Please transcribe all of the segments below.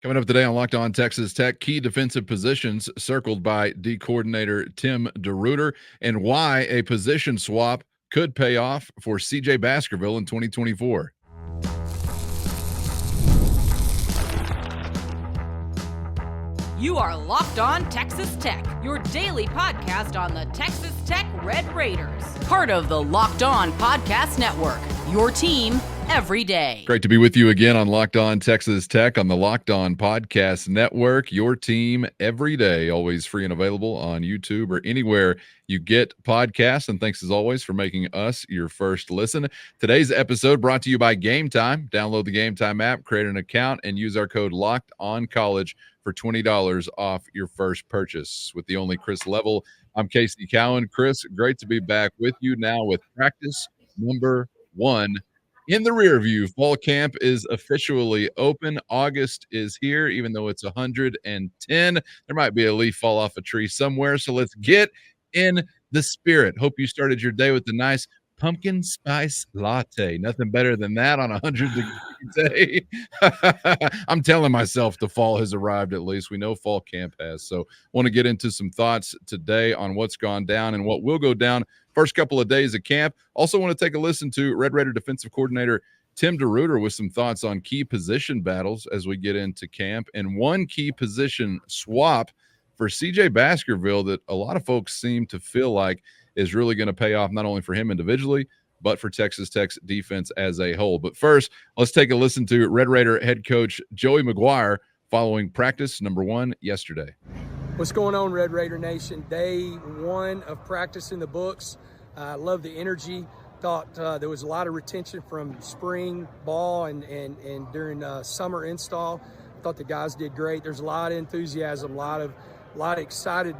Coming up today on Locked On Texas Tech, key defensive positions circled by D coordinator Tim DeRuyter, and why a position swap could pay off for CJ Baskerville in 2024. You are Locked On Texas Tech, your daily podcast on the Texas Tech Red Raiders. Part of the Locked On Podcast Network, your team every day. Great to be with you again on Locked On Texas Tech on the Locked On Podcast Network, your team every day, always free and available on YouTube or anywhere you get podcasts. And thanks as always for making us your first listen. Today's episode brought to you by Gametime. Download the Gametime app, create an account, and use our code LOCKEDONCollege for $20 off your first purchase. With the only Chris Level, I'm Casey Cowan. Chris, great to be back with you now with practice number 1 in the rear view. Fall camp is officially open. August is here, even though it's 110. There might be a leaf fall off a tree somewhere, so let's get in the spirit. Hope you started your day with a nice pumpkin spice latte. Nothing better than that on a 100-degree day. I'm telling myself the fall has arrived at least. We know fall camp has. So want to get into some thoughts today on what's gone down and what will go down first couple of days of camp. Also want to take a listen to Red Raider defensive coordinator Tim DeRuyter with some thoughts on key position battles as we get into camp, and one key position swap for CJ Baskerville that a lot of folks seem to feel like is really going to pay off, not only for him individually, but for Texas Tech's defense as a whole. But first, let's take a listen to Red Raider head coach Joey McGuire following practice number 1 yesterday. What's going on, Red Raider Nation? Day 1 of practice in the books. I love the energy. Thought there was a lot of retention from spring ball and during summer install. Thought the guys did great. There's a lot of enthusiasm, a lot of excited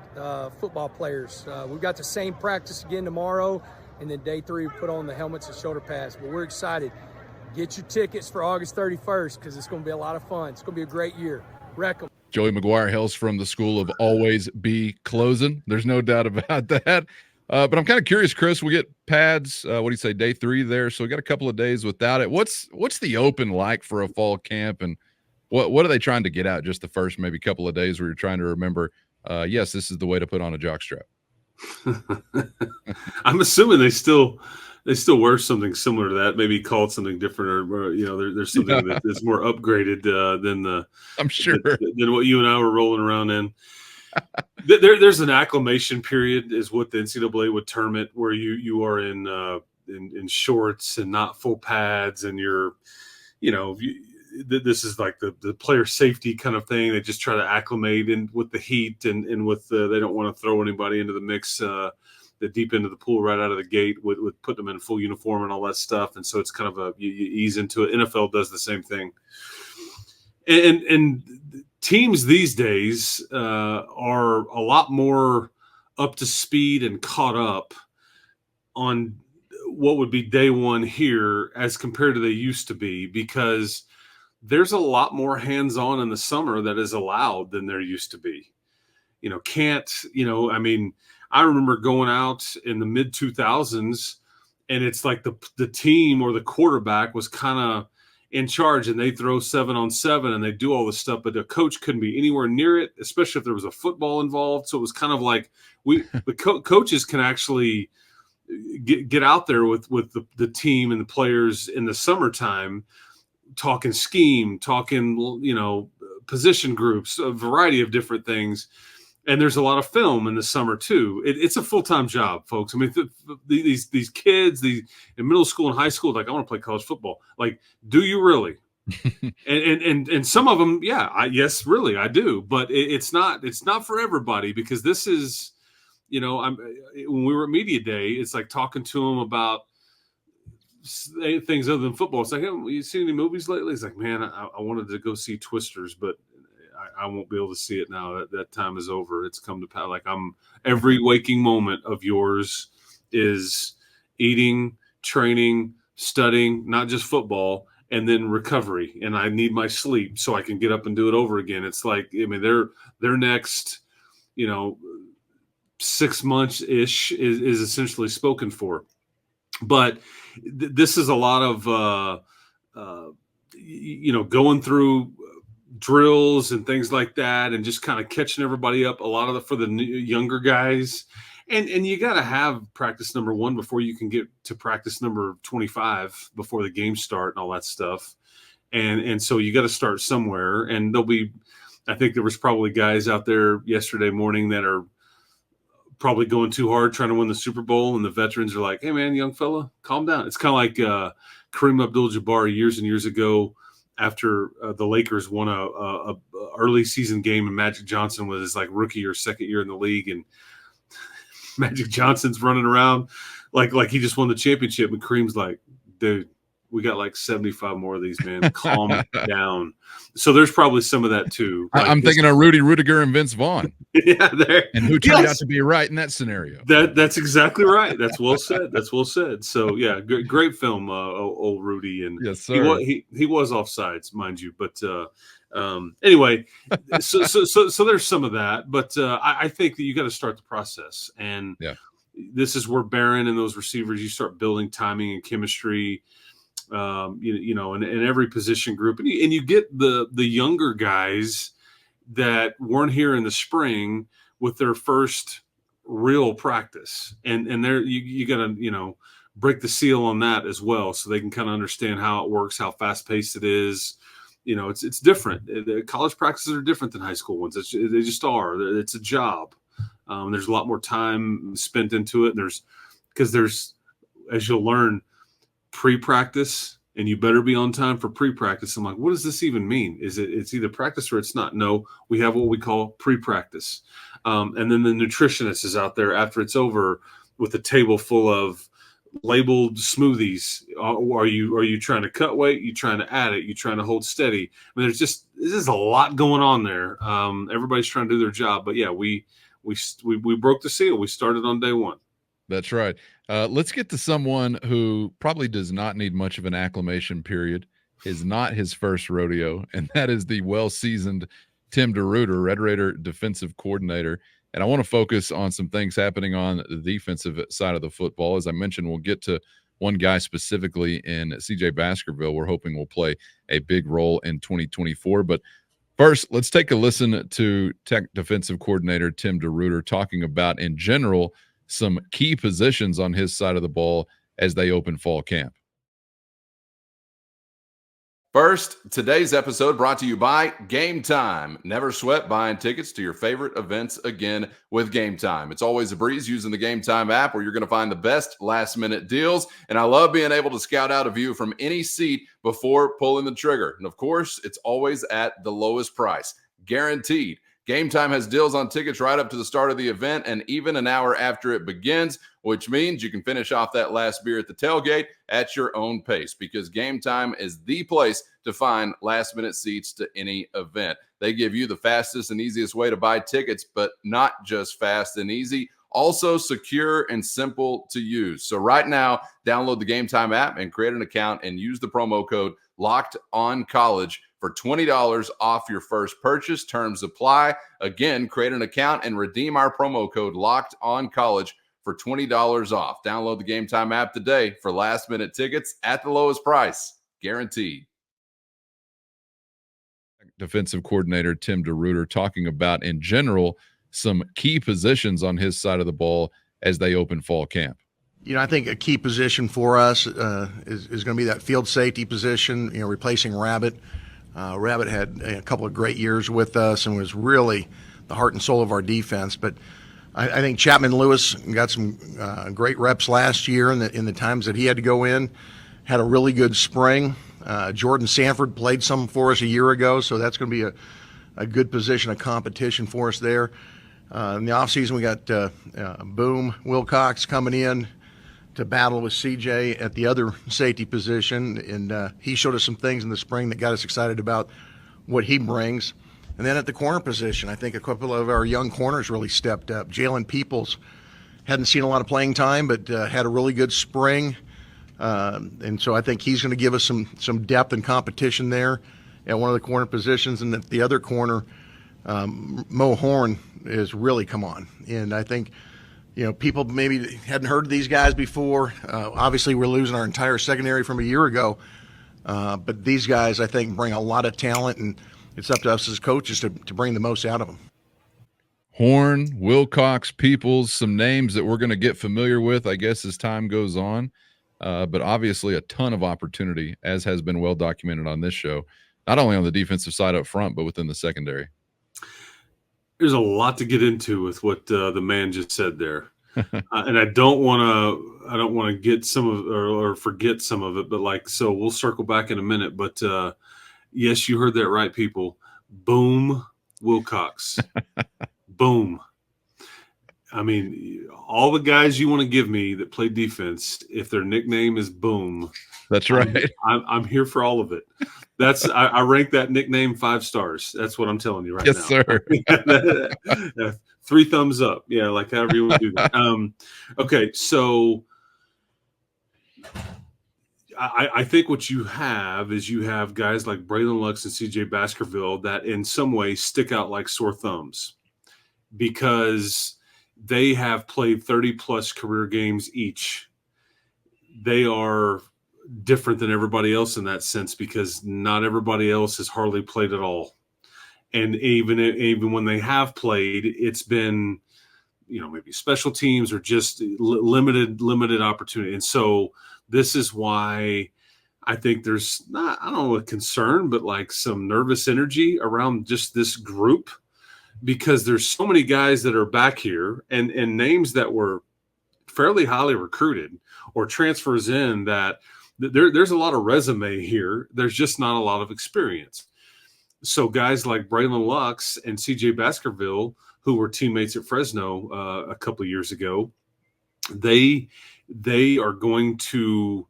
football players. We've got the same practice again tomorrow, and then day 3 we put on the helmets and shoulder pads. But we're excited. Get your tickets for August 31st because it's going to be a lot of fun. It's going to be a great year. Wreck 'em. Joey McGuire hails from the school of always be closing. There's no doubt about that. But I'm kind of curious, Chris. We get pads. What do you say, day 3 there? So we got a couple of days without it. What's the open like for a fall camp, and what are they trying to get out? Just the first maybe couple of days where you're trying to remember, yes, this is the way to put on a jockstrap. I'm assuming they still wear something similar to that. Maybe call it something different, or there's something that's more upgraded than I'm sure than what you and I were rolling around in. There's an acclimation period, is what the NCAA would term it, where you are in shorts and not full pads, and this is like the player safety kind of thing. They just try to acclimate in with the heat and with they don't want to throw anybody into the mix, the deep into the pool right out of the gate with putting them in full uniform and all that stuff. And so it's kind of you ease into it. NFL does the same thing. And teams these days are a lot more up to speed and caught up on what would be day 1 here as compared to they used to be, because there's a lot more hands-on in the summer that is allowed than there used to be. I remember going out in the mid-2000s, and it's like the team or the quarterback was kind of in charge, and they throw 7-on-7 and they do all this stuff, but the coach couldn't be anywhere near it, especially if there was a football involved. So it was kind of like the coaches can actually get out there with the team and the players in the summertime, talking scheme, talking, position groups, a variety of different things. And there's a lot of film in the summer too. It's a full-time job, folks. I mean, these kids, in middle school and high school, like, I want to play college football. Like, do you really? and some of them, yes, really, I do. But it's not for everybody, because this is, when we were at media day, it's like talking to them about things other than football. It's like, hey, you seen any movies lately? It's like, man, I wanted to go see Twisters, but I won't be able to see it now. That time is over. It's come to pass. Like, every waking moment of yours is eating, training, studying, not just football, and then recovery. And I need my sleep so I can get up and do it over again. It's like, I mean, their next, 6 months ish is essentially spoken for. But this is a lot of, going through drills and things like that, and just kind of catching everybody up. A lot of for the younger guys, and you got to have practice number 1 before you can get to practice number 25 before the games start and all that stuff. And so you got to start somewhere. And I think there was probably guys out there yesterday morning that are probably going too hard trying to win the Super Bowl, and the veterans are like, "Hey man, young fella, calm down." It's kind of like Kareem Abdul-Jabbar years and years ago after the Lakers won a early season game, and Magic Johnson was his like rookie or second year in the league, and Magic Johnson's running around like he just won the championship, and Kareem's like, "Dude, we got like 75 more of these, man. Calm down." So there's probably some of that too. Like I'm thinking of Rudy Rudiger and Vince Vaughn. Yeah, there. And who turned out to be right in that scenario. That's exactly right. That's well said. That's well said. So yeah, great film, old Rudy, and yes, sir. He was offsides, mind you, but anyway, so there's some of that, but I think that you got to start the process, and this is where Barron and those receivers, you start building timing and chemistry. In every position group, and you get the younger guys that weren't here in the spring with their first real practice, and there you gotta break the seal on that as well, so they can kind of understand how it works, how fast paced it is. It's different. The college practices are different than high school ones. They just are. It's a job. There's a lot more time spent into it. Because there's, as you'll learn, pre-practice, and you better be on time for pre-practice. I'm like, what does this even mean? It's either practice or it's not? No, we have what we call pre-practice. And then the nutritionist is out there after it's over with a table full of labeled smoothies. Are you trying to cut weight? You trying to add it? You trying to hold steady? I mean, there's a lot going on there. Everybody's trying to do their job, but yeah, we broke the seal. We started on day 1. That's right. Let's get to someone who probably does not need much of an acclimation period, is not his first rodeo, and that is the well-seasoned Tim DeRuyter, Red Raider defensive coordinator. And I want to focus on some things happening on the defensive side of the football. As I mentioned, we'll get to one guy specifically in CJ Baskerville we're hoping will play a big role in 2024. But first, let's take a listen to Tech defensive coordinator Tim DeRuyter talking about, in general, some key positions on his side of the ball as they open fall camp. First, today's episode brought to you by Gametime. Never sweat buying tickets to your favorite events again with Gametime. It's always a breeze using the Gametime app, where you're going to find the best last-minute deals. And I love being able to scout out a view from any seat before pulling the trigger. And of course, it's always at the lowest price, guaranteed. Gametime has deals on tickets right up to the start of the event and even an hour after it begins, which means you can finish off that last beer at the tailgate at your own pace, because Gametime is the place to find last-minute seats to any event. They give you the fastest and easiest way to buy tickets, but not just fast and easy, also secure and simple to use. So right now, download the Gametime app and create an account and use the promo code LOCKEDONCollege for $20 off your first purchase. Terms apply. Again, create an account and redeem our promo code LOCKEDONCollege for $20 off. Download the Gametime app today for last-minute tickets at the lowest price, guaranteed. Defensive coordinator Tim DeRuyter talking about, in general, some key positions on his side of the ball as they open fall camp. I think a key position for us is going to be that field safety position, replacing Rabbit. Rabbit had a couple of great years with us and was really the heart and soul of our defense. But I think Chapman Lewis got some great reps last year in the times that he had to go in, had a really good spring. Jordan Sanford played some for us a year ago, so that's going to be a good position of competition for us there. In the offseason, we got Boom Wilcox coming in to battle with CJ at the other safety position, and he showed us some things in the spring that got us excited about what he brings. And then at the corner position, I think a couple of our young corners really stepped up. Jaylen Peoples hadn't seen a lot of playing time, but had a really good spring. And so I think he's going to give us some depth and competition there at one of the corner positions. And at the other corner, Mo Horn has really come on. And I think, people maybe hadn't heard of these guys before. Obviously, we're losing our entire secondary from a year ago. But these guys, I think, bring a lot of talent. And it's up to us as coaches to bring the most out of them. Horn, Wilcox, Peoples, some names that we're going to get familiar with, I guess, as time goes on. But obviously a ton of opportunity, as has been well documented on this show, not only on the defensive side up front, but within the secondary. There's a lot to get into with what the man just said there. And I don't want to get some of or forget some of it, but so we'll circle back in a minute. But yes, you heard that right, people. Boom, Wilcox. Boom. I mean, all the guys you want to give me that play defense, if their nickname is Boom, that's right. I'm here for all of it. I rank that nickname 5 stars. That's what I'm telling you right now. Yes, sir. 3 thumbs up. Yeah, like however you want to do that. Okay, so I think what you have is you have guys like Braylon Lux and CJ Baskerville that in some ways stick out like sore thumbs because they have played 30-plus career games each. They are different than everybody else in that sense because not everybody else has hardly played at all. And even when they have played, it's been, maybe special teams or just limited opportunity. And so this is why I think there's not, I don't know, a concern, but like some nervous energy around just this group because there's so many guys that are back here and names that were fairly highly recruited or transfers in that there's a lot of resume here. There's just not a lot of experience. So guys like Braylon Lux and CJ Baskerville, who were teammates at Fresno a couple of years ago, they are going to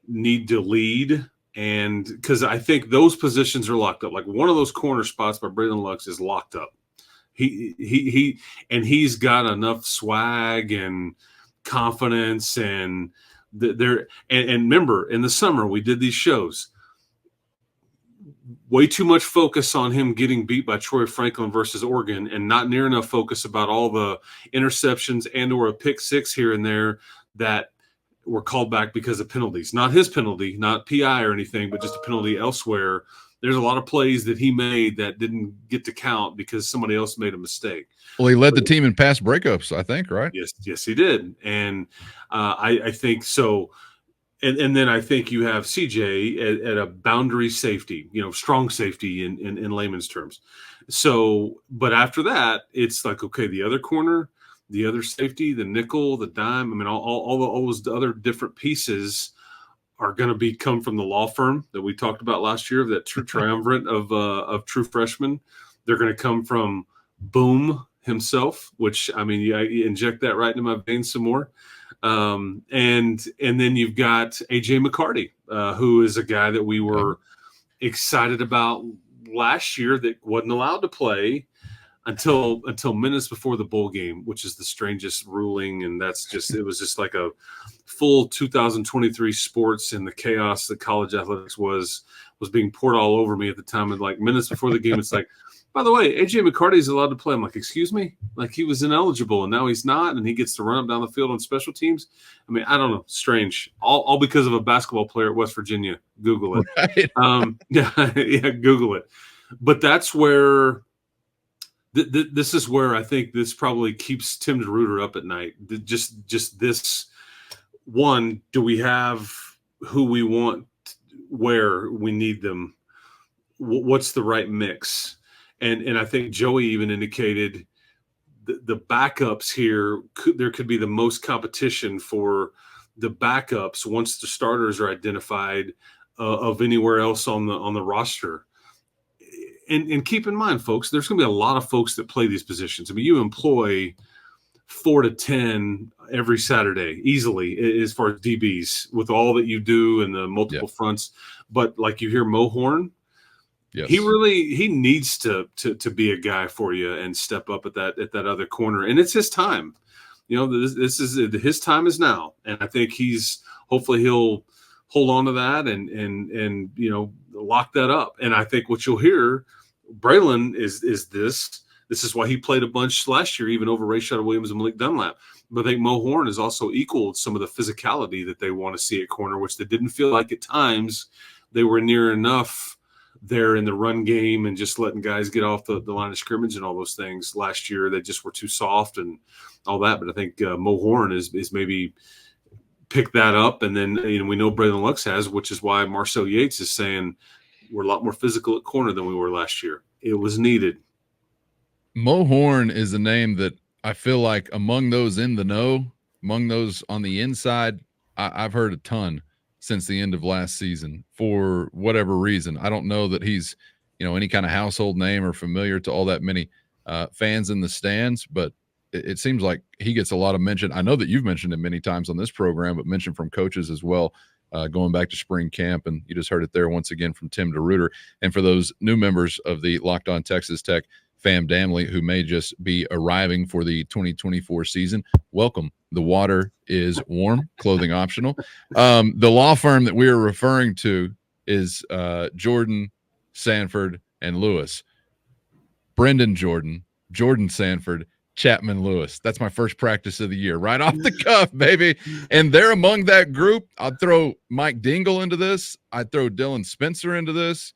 need to lead. And because I think those positions are locked up. Like one of those corner spots by Braylon Lux is locked up. He's got enough swag and confidence and remember in the summer we did these shows. Way too much focus on him getting beat by Troy Franklin versus Oregon and not near enough focus about all the interceptions and or a pick 6 here and there that were called back because of penalties. Not his penalty, not PI or anything, but just a penalty elsewhere. There's a lot of plays that he made that didn't get to count because somebody else made a mistake. Well, he led the team in pass breakups, I think, right? Yes, he did. And I think so. And then I think you have CJ at a boundary safety, strong safety in layman's terms. So, but after that, it's like, okay, the other corner, the other safety, the nickel, the dime. I mean, all those other different pieces are going to come from the law firm that we talked about last year, that true triumvirate of true freshmen. They're going to come from Boom himself, which, I mean, you inject that right into my veins some more. And then you've got AJ McCarty, who is a guy that we were excited about last year that wasn't allowed to play until minutes before the bowl game, which is the strangest ruling. And it was just like a full 2023 sports and the chaos that college athletics was being poured all over me at the time. And like minutes before the game, it's like, by the way, AJ McCarty is allowed to play. I'm like, excuse me? Like he was ineligible and now he's not, and he gets to run up down the field on special teams. I mean, I don't know. Strange. All because of a basketball player at West Virginia. Google it. Right. Yeah, Google it. But that's where this is where I think this probably keeps Tim DeRuyter up at night. Just this one, do we have who we want where we need them? What's the right mix? And I think Joey even indicated the backups here, there could be the most competition for the backups once the starters are identified of anywhere else on the roster. And keep in mind, folks, there's going to be a lot of folks that play these positions. I mean, you employ 4 to 10 every Saturday easily as far as DBs with all that you do and the multiple fronts. But like you hear Mo Horn, yes. He needs to be a guy for you and step up at that other corner. And it's his time. This is his time is now. And I think hopefully he'll hold on to that and lock that up. And I think what you'll hear, Braylon is this is why he played a bunch last year, even over Rashad Williams and Malik Dunlap. But I think Mo Horn has also equaled some of the physicality that they want to see at corner, which they didn't feel like at times they were near enough there in the run game and just letting guys get off the line of scrimmage and all those things. Last year, they just were too soft and all that. But I think Mo Horn is maybe picked that up. And then, we know Braylon Lux has, which is why Marcel Yates is saying we're a lot more physical at corner than we were last year. It was needed. Mo Horn is a name that I feel like among those in the know, among those on the inside, I've heard a ton since the end of last season for whatever reason. I don't know that he's, any kind of household name or familiar to all that many fans in the stands, but it seems like he gets a lot of mention. I know that you've mentioned him many times on this program, but mentioned from coaches as well, going back to spring camp. And you just heard it there once again from Tim DeRuyter. And for those new members of the Locked On Texas Tech fam family who may just be arriving for the 2024 season, welcome. The water is warm, clothing optional. The law firm that we are referring to is Jordan, Sanford, and Lewis. Brendan Jordan, Jordan Sanford, Chapman Lewis. That's my first practice of the year, right off the cuff, baby. And they're among that group. I'd throw Mike Dingle into this. I'd throw Dylan Spencer into this.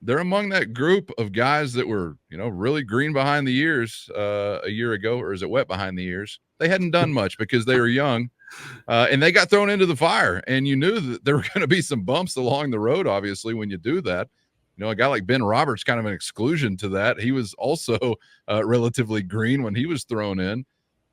They're among that group of guys that were, really green behind the ears a year ago, or is it wet behind the ears? They hadn't done much because they were young, and they got thrown into the fire. And you knew that there were going to be some bumps along the road, obviously, when you do that. A guy like Ben Roberts, kind of an exclusion to that. He was also relatively green when he was thrown in.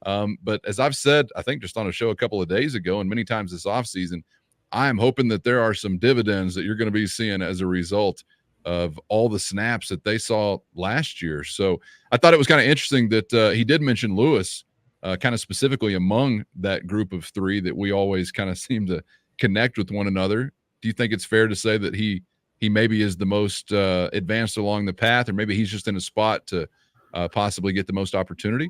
But as I've said, I think just on a show a couple of days ago and many times this offseason, I am hoping that there are some dividends that you're going to be seeing as a result of all the snaps that they saw last year. So I thought it was kind of interesting that he did mention Lewis kind of specifically among that group of three that we always kind of seem to connect with one another. Do you think it's fair to say that he maybe is the most advanced along the path, or maybe he's just in a spot to possibly get the most opportunity?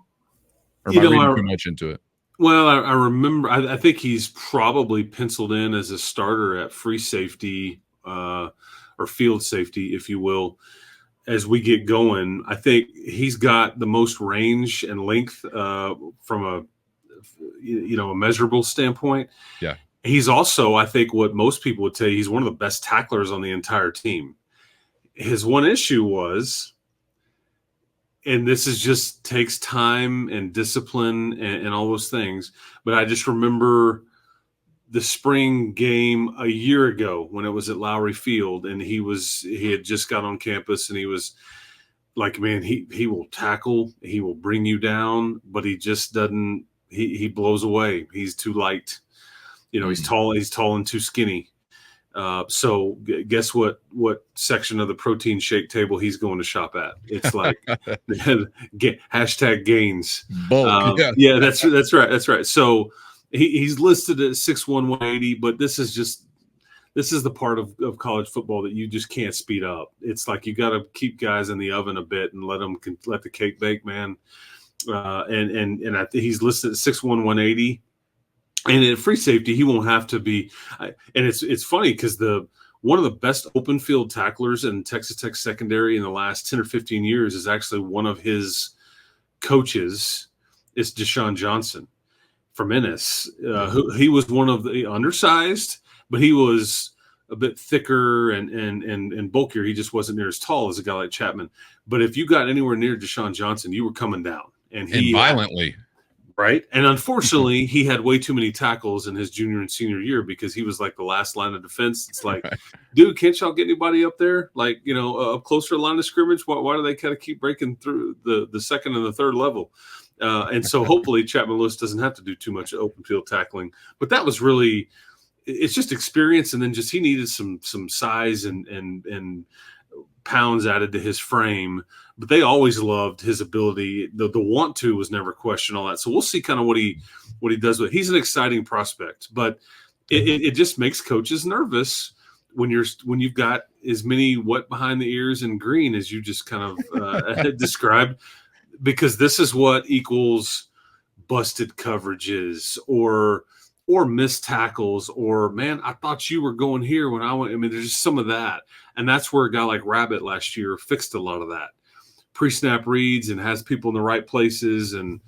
Or am I reading too much into it? Well, I remember, I think he's probably penciled in as a starter at free safety or field safety, if you will, as we get going. I think he's got the most range and length from a measurable standpoint. Yeah. He's also, I think, what most people would say, he's one of the best tacklers on the entire team. His one issue was, and this is just takes time and discipline and all those things, but I just remember the spring game a year ago when it was at Lowry Field, and he had just got on campus, and he was like, man, he will tackle, he will bring you down, but he just doesn't, he blows away. He's too light. He's tall and too skinny. So guess what section of the protein shake table he's going to shop at? It's like hashtag gains. Bulk. Yeah, that's right. That's right. So he's listed at 6'1", 180, but this is the part of college football that you just can't speed up. It's like you got to keep guys in the oven a bit and let the cake bake, man. And I think he's listed at 6'1", 180. And in free safety, he won't have to be. And it's funny because one of the best open field tacklers in Texas Tech secondary in the last 10 or 15 years is actually one of his coaches. Is Deshaun Johnson from Ennis. He was one of the undersized, but he was a bit thicker and bulkier. He just wasn't near as tall as a guy like Chapman. But if you got anywhere near Deshaun Johnson, you were coming down, and violently. Right. And unfortunately, he had way too many tackles in his junior and senior year because he was like the last line of defense. It's like, dude, can't y'all get anybody up there? Like, up closer to the line of scrimmage? Why do they kind of keep breaking through the second and the third level? And so hopefully Chapman Lewis doesn't have to do too much open field tackling. But that was really, it's just experience. And then just he needed some size and pounds added to his frame. But they always loved his ability. The want to was never questioned, all that. So we'll see kind of what he does with it. He's an exciting prospect, but it just makes coaches nervous when you've got as many wet behind the ears and green as you just kind of described, because this is what equals busted coverages or missed tackles, or, man, I thought you were going here when I went. I mean, there's just some of that. And that's where a guy like Rabbit last year fixed a lot of that. Pre-snap reads and has people in the right places and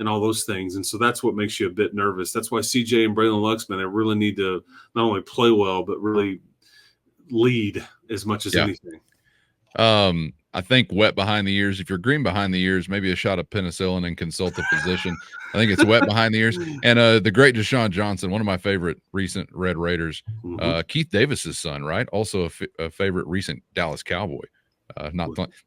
all those things. And so that's what makes you a bit nervous. That's why CJ and Braylon Lux, man, they really need to not only play well, but really lead as much as anything. I think wet behind the ears. If you're green behind the ears, maybe a shot of penicillin and consult a physician. I think it's wet behind the ears. And the great Deshaun Johnson, one of my favorite recent Red Raiders, Keith Davis's son, right? Also a favorite recent Dallas Cowboy.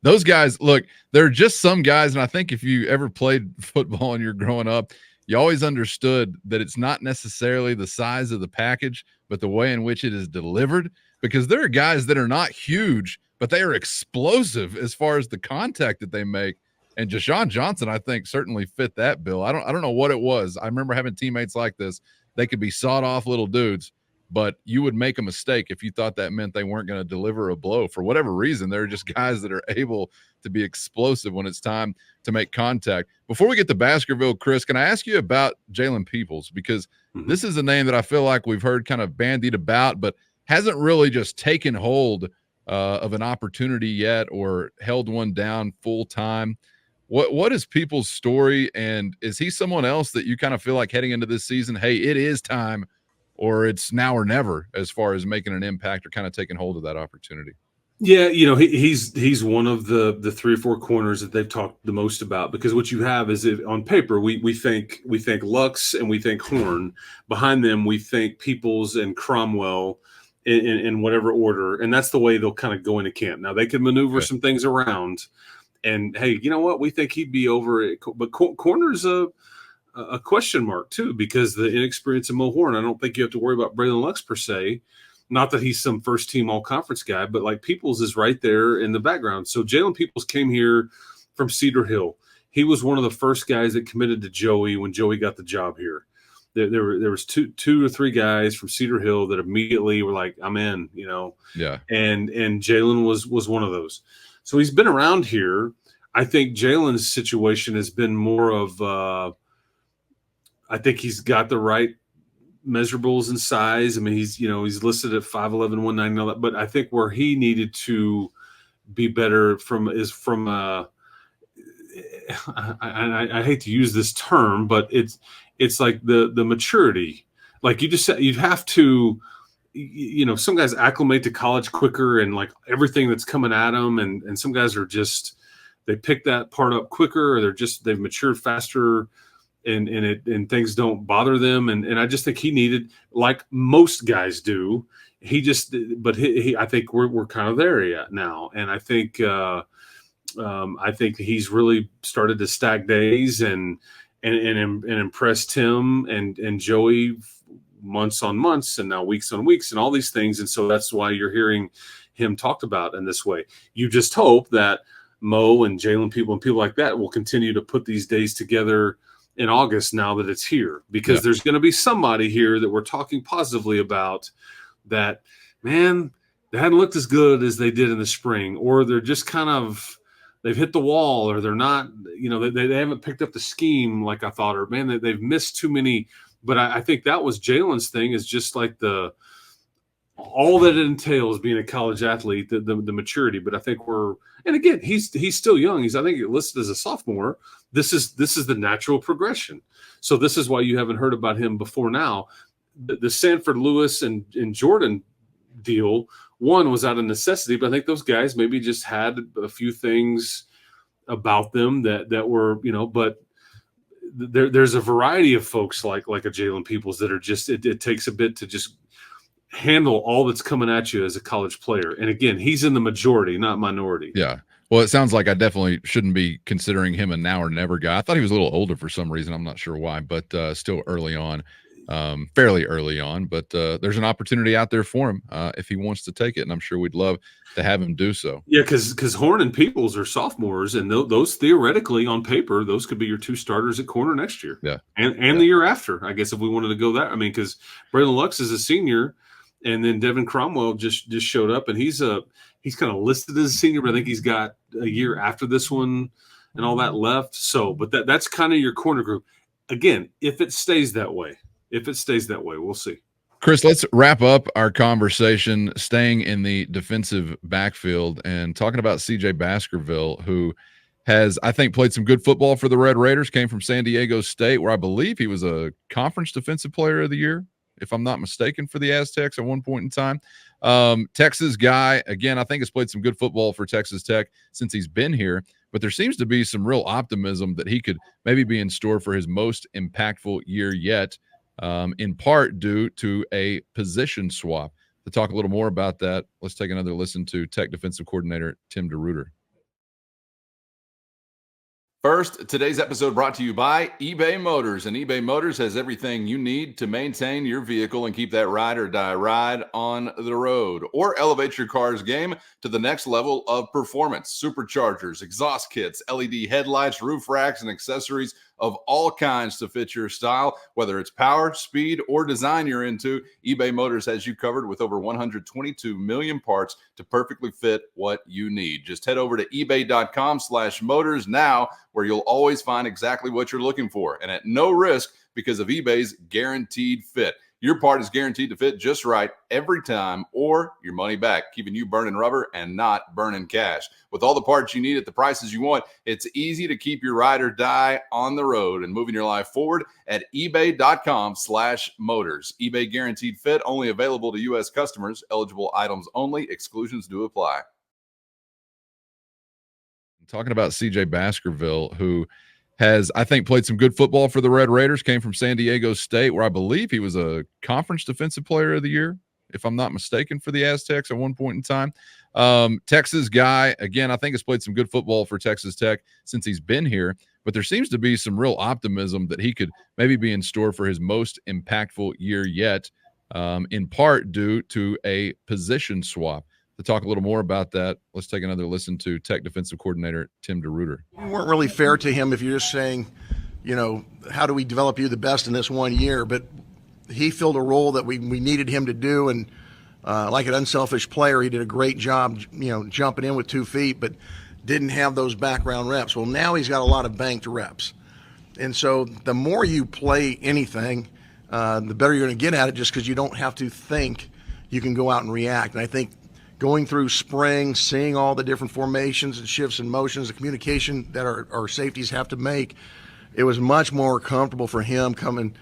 Those guys, look, they're just some guys. And I think if you ever played football and you're growing up, you always understood that it's not necessarily the size of the package, but the way in which it is delivered, because there are guys that are not huge, but they are explosive as far as the contact that they make. And Deshaun Johnson, I think, certainly fit that bill. I don't know what it was. I remember having teammates like this. They could be sawed-off little dudes, but you would make a mistake if you thought that meant they weren't going to deliver a blow. For whatever reason, they're just guys that are able to be explosive when it's time to make contact. Before we get to Baskerville, Chris, can I ask you about Jaylen Peoples? Because this is a name that I feel like we've heard kind of bandied about, but hasn't really just taken hold of an opportunity yet or held one down full time. What is Peoples' story, and is he someone else that you kind of feel like heading into this season, hey, it is time, or it's now or never as far as making an impact or kind of taking hold of that opportunity? Yeah, he's one of the 3 or 4 corners that they've talked the most about, because what you have is, on paper we think Lux and we think Horn. Behind them we think Peoples and Cromwell in whatever order, and that's the way they'll kind of go into camp. Now they can maneuver some things around, and hey, you know what? We think he'd be over it, but corner's a question mark too, because the inexperience of Mo Horn. I don't think you have to worry about Braylon Lux per se. Not that he's some first team all conference guy, but like Peoples is right there in the background. So Jaylen Peoples came here from Cedar Hill. He was one of the first guys that committed to Joey when Joey got the job here. There was two or three guys from Cedar Hill that immediately were like, I'm in, Yeah. And Jaylen was one of those. So he's been around here. I think Jaylen's situation has been more of I think he's got the right measurables and size. I mean, he's listed at 5'11", 190 and all that, but I think where he needed to be better I hate to use this term, but it's like the maturity. Like you just said, you'd have to, some guys acclimate to college quicker and like everything that's coming at them. And some guys are just, they pick that part up quicker, or they've matured faster and things don't bother them. And I just think he needed, like most guys do, I think we're kind of there yet now. And I think he's really started to stack days and impress Tim and Joey months on months and now weeks on weeks and all these things. And so that's why you're hearing him talked about in this way. You just hope that Mo and Jaylen Peoples and people like that will continue to put these days together in August now that it's here, because there's going to be somebody here that we're talking positively about that, man, they hadn't looked as good as they did in the spring, or they're just kind of, they've hit the wall, or they're not, they haven't picked up the scheme like I thought, or man, they've missed too many. But I think that was Jaylen's thing, is just like all that it entails being a college athlete, the maturity. But I think and again, he's still young. I think listed as a sophomore. This is the natural progression. So this is why you haven't heard about him before now. The Sanford Lewis and Jordan deal, one was out of necessity, but I think those guys maybe just had a few things about them that were, but there's a variety of folks like a Jaylen Peoples that are just, it takes a bit to just handle all that's coming at you as a college player. And again, he's in the majority, not minority. Yeah. Well, it sounds like I definitely shouldn't be considering him a now or never guy. I thought he was a little older for some reason. I'm not sure why, but still early on, fairly early on. But there's an opportunity out there for him if he wants to take it, and I'm sure we'd love to have him do so. Yeah, because Horn and Peoples are sophomores, and those theoretically on paper, those could be your 2 starters at corner next year. Yeah, and the year after, I guess, if we wanted to go that. I mean, because Braylon Lux is a senior, and then Devin Cromwell just showed up, and he's kind of listed as a senior, but I think he's got a year after this one and all that left. So, but that's kind of your corner group. Again, if it stays that way, we'll see. Chris, let's wrap up our conversation staying in the defensive backfield and talking about CJ Baskerville, who has, I think, played some good football for the Red Raiders, came from San Diego State, where I believe he was a conference defensive player of the year, if I'm not mistaken, for the Aztecs at one point in time. Texas guy, again, I think has played some good football for Texas Tech since he's been here, but there seems to be some real optimism that he could maybe be in store for his most impactful year yet, in part due to a position swap. To talk a little more about that, let's take another listen to Tech defensive coordinator Tim DeRuyter. First, today's episode brought to you by eBay Motors. And eBay Motors has everything you need to maintain your vehicle and keep that ride or die ride on the road, or elevate your car's game to the next level of performance. Superchargers, exhaust kits, LED headlights, roof racks, and accessories of all kinds to fit your style. Whether it's power, speed, or design you're into, eBay Motors has you covered with over 122 million parts to perfectly fit what you need. Just head over to ebay.com/motors now, where you'll always find exactly what you're looking for, and at no risk because of eBay's guaranteed fit. Your part is guaranteed to fit just right every time, or your money back, keeping you burning rubber and not burning cash. With all the parts you need at the prices you want, it's easy to keep your ride or die on the road and moving your life forward at ebay.com/motors. eBay guaranteed fit, only available to U.S. customers, eligible items only, exclusions do apply. Talking about CJ Baskerville, who has, I think, played some good football for the Red Raiders, came from San Diego State, where I believe he was a conference defensive player of the year, if I'm not mistaken, for the Aztecs at one point in time. Texas guy, again, I think has played some good football for Texas Tech since he's been here, but there seems to be some real optimism that he could maybe be in store for his most impactful year yet, in part due to a position swap. To talk a little more about that, let's take another listen to Tech defensive coordinator Tim DeRuyter. You weren't really fair to him if you're just saying, how do we develop you the best in this 1 year? But he filled a role that we needed him to do, and like an unselfish player, he did a great job, jumping in with 2 feet, but didn't have those background reps. Well, now he's got a lot of banked reps. And so the more you play anything, the better you're going to get at it, just because you don't have to think, you can go out and react. And I think going through spring, seeing all the different formations and shifts and motions, the communication that our safeties have to make, it was much more comfortable for him coming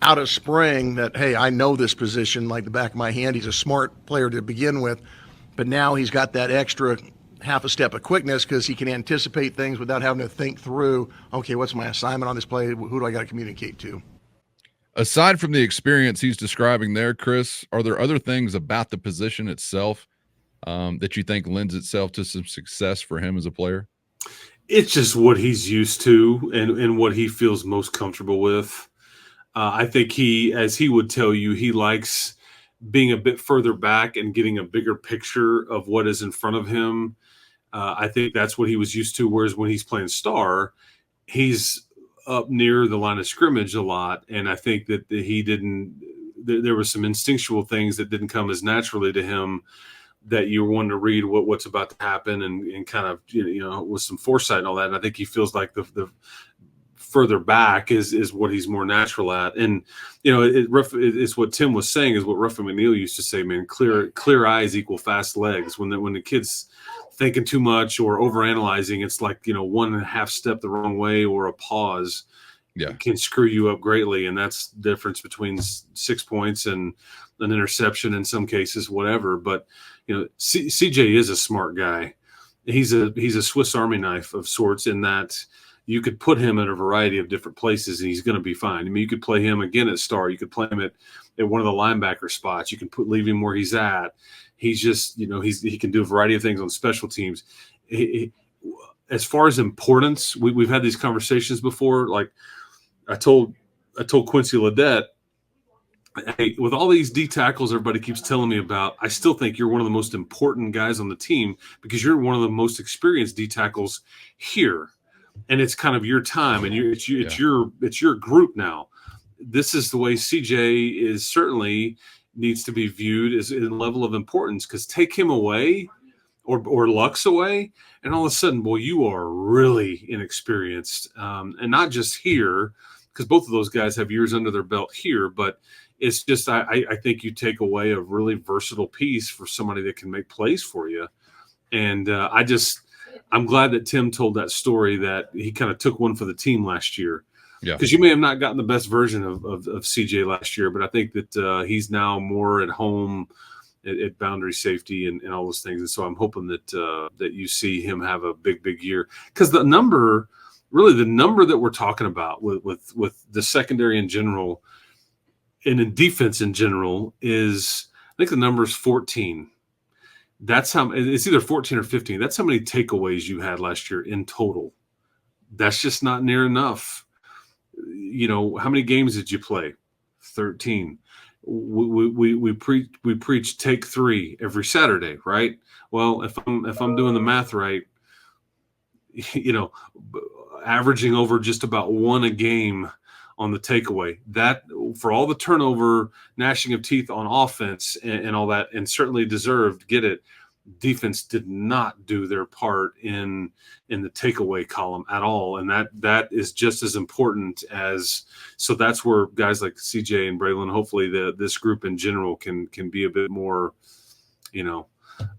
out of spring that, hey, I know this position like the back of my hand. He's a smart player to begin with, but now he's got that extra half a step of quickness because he can anticipate things without having to think through, okay, what's my assignment on this play? Who do I got to communicate to? Aside from the experience he's describing there, Chris, are there other things about the position itself that you think lends itself to some success for him as a player? It's just what he's used to and what he feels most comfortable with. I think as he would tell you, he likes being a bit further back and getting a bigger picture of what is in front of him. I think that's what he was used to, whereas when he's playing star, he's up near the line of scrimmage a lot, and I think that there were some instinctual things that didn't come as naturally to him, that you want to read what's about to happen and kind of, with some foresight and all that. And I think he feels like the further back is what he's more natural at. And, it's what Tim was saying is what Ruffin McNeil used to say, man, clear eyes equal fast legs. When the kid's thinking too much or overanalyzing, it's like, 1.5 step the wrong way or a pause can screw you up greatly. And that's the difference between 6 points and an interception in some cases, whatever. But, CJ is a smart guy. He's a Swiss Army knife of sorts, in that you could put him in a variety of different places and he's going to be fine. I mean, you could play him again at star. You could play him at one of the linebacker spots. You can leave him where he's at. He's just, he can do a variety of things on special teams. As far as importance, we've had these conversations before. Like I told Quincy Ledet, hey, with all these D tackles everybody keeps telling me about, I still think you're one of the most important guys on the team because you're one of the most experienced D tackles here, and it's kind of your time, and it's your group now. This is the way CJ is certainly needs to be viewed as in level of importance, because take him away or Lux away, and all of a sudden, boy, you are really inexperienced, and not just here, because both of those guys have years under their belt here, but it's just I think you take away a really versatile piece for somebody that can make plays for you. And I'm glad that Tim told that story, that he kind of took one for the team last year. Yeah. Because you may have not gotten the best version of CJ last year, but I think that he's now more at home at boundary safety and all those things. And so I'm hoping that you see him have a big year, because the number that we're talking about with the secondary in general and in defense in general is, I think the number is 14. That's how it's either 14 or 15. That's how many takeaways you had last year in total. That's just not near enough. How many games did you play? 13. We preach take 3 every Saturday, right? Well, if I'm doing the math right, averaging over just about 1 a game on the takeaway, that for all the turnover, gnashing of teeth on offense and all that, and certainly deserved, get it. Defense did not do their part in the takeaway column at all, and that is just as important as. So that's where guys like CJ and Braylon, hopefully this group in general can be a bit more,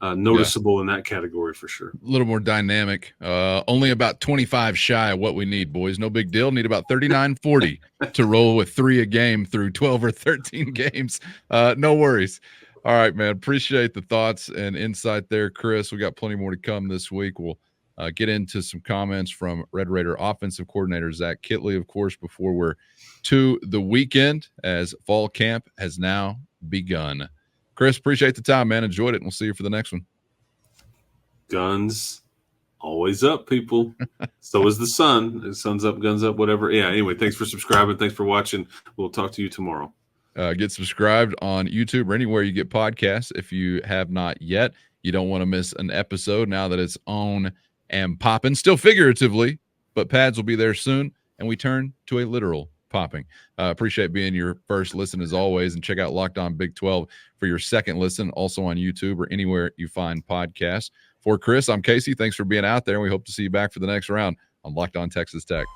noticeable in that category for sure. A little more dynamic. Only about 25 shy of what we need, boys. No big deal. Need about 39, 40 to roll with 3 a game through 12 or 13 games. No worries. All right, man. Appreciate the thoughts and insight there, Chris. We got plenty more to come this week. We'll get into some comments from Red Raider offensive coordinator Zach Kitley, of course, before we're to the weekend, as fall camp has now begun. Chris, appreciate the time, man. Enjoyed it, and we'll see you for the next one. Guns always up, people. So is the sun. The sun's up, guns up, whatever. Yeah, anyway, thanks for subscribing. Thanks for watching. We'll talk to you tomorrow. Get subscribed on YouTube or anywhere you get podcasts if you have not yet. You don't want to miss an episode now that it's on and popping. Still figuratively, but pads will be there soon, and we turn to a literal popping. Appreciate being your first listen as always, and check out Locked On Big 12 for your second listen, also on YouTube or anywhere you find podcasts. For Chris, I'm Casey. Thanks for being out there, and we hope to see you back for the next round on Locked On Texas Tech.